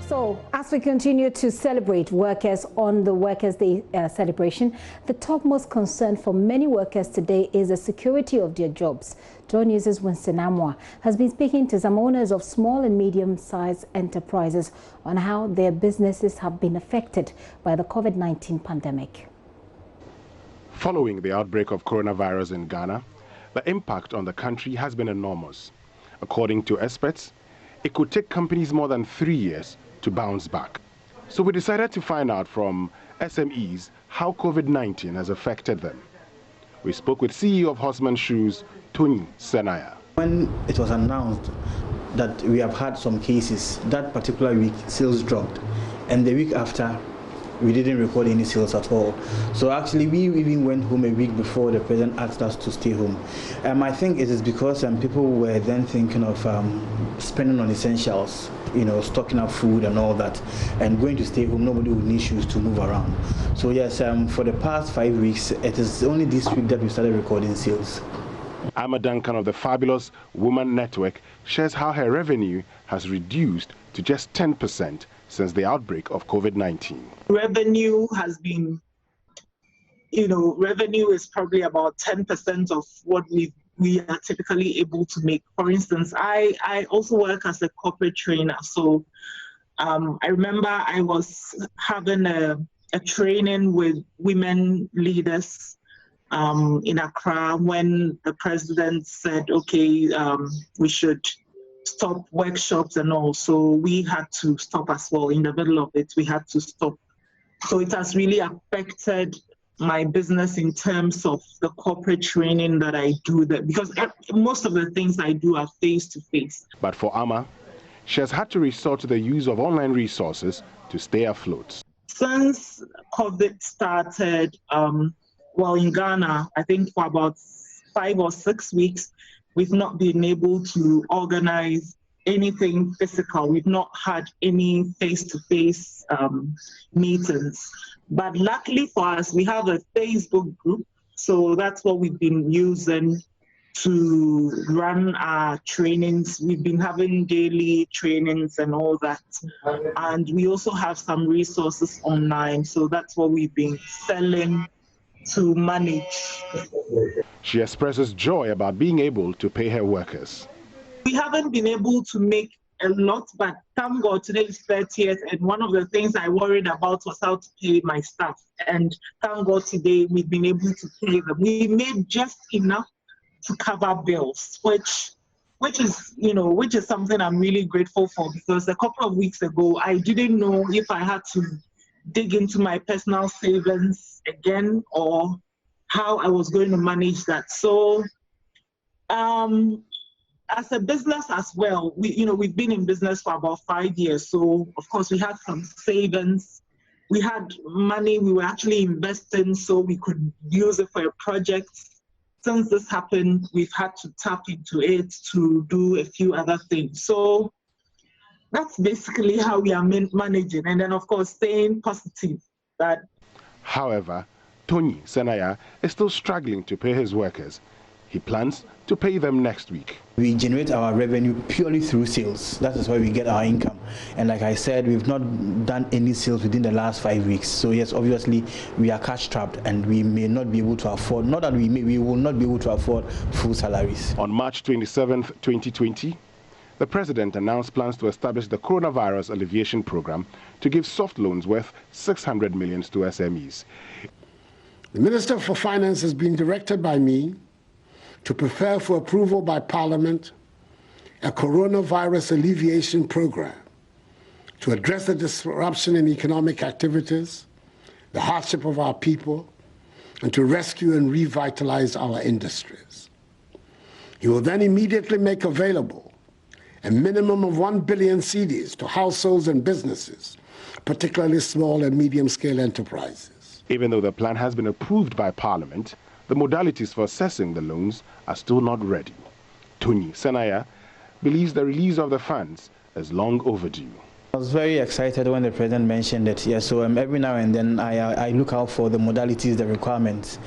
So, as we continue to celebrate workers on the Workers' Day celebration, the topmost concern for many workers today is the security of their jobs. JoyNews' Winston Amwa has been speaking to some owners of small and medium-sized enterprises on how their businesses have been affected by the COVID-19 pandemic. Following the outbreak of coronavirus in Ghana, the impact on the country has been enormous. According to experts, it could take companies more than 3 years to bounce back. So we decided to find out from SMEs how COVID-19 has affected them. We spoke with CEO of Horseman Shoes, Tony Senaya. When it was announced that we have had some cases, that particular week sales dropped, and the week after we didn't record any sales at all. So actually we even went home a week before the president asked us to stay home. I think it is because people were then thinking of spending on essentials, stocking up food and all that, and going to stay home. Nobody would need shoes to move around. So yes, for the past 5 weeks, it is only this week that we started recording sales. Amma Duncan of the Fabulous Woman Network shares how her revenue has reduced to just 10% since the outbreak of COVID-19. Revenue has been, revenue is probably about 10% of what we are typically able to make. For instance, I also work as a corporate trainer. So I remember I was having a training with women leaders in Accra when the president said, okay, we should stop workshops and all. So we had to stop as well. In the middle of it, we had to stop. So it has really affected my business in terms of the corporate training that I do, because most of the things I do are face-to-face. But for Amma, she has had to resort to the use of online resources to stay afloat. Since COVID started, in Ghana, I think for about 5 or 6 weeks, we've not been able to organize anything physical. We've not had any face-to-face meetings. But luckily for us, we have a Facebook group. So that's what we've been using to run our trainings. We've been having daily trainings and all that. And we also have some resources online. So that's what we've been selling to manage. She expresses joy about being able to pay her workers. We haven't been able to make a lot, but thank God today is 30th, and one of the things I worried about was how to pay my staff. And thank God today we've been able to pay them. We made just enough to cover bills, which is something I'm really grateful for, because a couple of weeks ago I didn't know if I had to dig into my personal savings again or how I was going to manage that. So as a business as well, we've been in business for about 5 years. So of course we had some savings, we had money we were actually investing so we could use it for a project. Since this happened, we've had to tap into it to do a few other things. So that's basically how we are managing, and then of course staying positive. However, Tony Senaya is still struggling to pay his workers. He plans to pay them next week. We generate our revenue purely through sales. That is where we get our income. And like I said, we've not done any sales within the last 5 weeks. So yes, obviously we are cash trapped and we may not be able to afford, not that we will not be able to afford full salaries. On March 27th, 2020, the president announced plans to establish the Coronavirus Alleviation Program to give soft loans worth 600 million to SMEs. The Minister for Finance has been directed by me to prepare for approval by Parliament a coronavirus alleviation program to address the disruption in economic activities, the hardship of our people, and to rescue and revitalize our industries. He will then immediately make available a minimum of 1 billion cedis to households and businesses, particularly small and medium-scale enterprises. Even though the plan has been approved by Parliament, the modalities for assessing the loans are still not ready. Tony Senaya believes the release of the funds is long overdue. I was very excited when the president mentioned it. Yeah, so every now and then I look out for the modalities, the requirements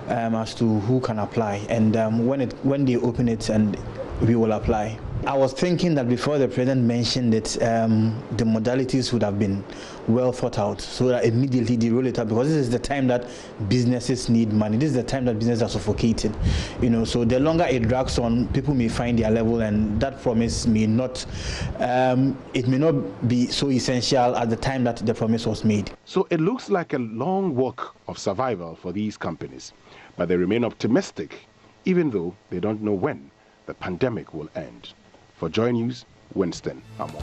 as to who can apply, and when they open it, and we will apply. I was thinking that before the president mentioned it, the modalities would have been well thought out, so that immediately they roll it out, because this is the time that businesses need money. This is the time that businesses are suffocated, so the longer it drags on, people may find their level, and that promise may not, it may not be so essential at the time that the promise was made. So it looks like a long walk of survival for these companies, but they remain optimistic, even though they don't know when the pandemic will end. For JoyNews, Winston Amo.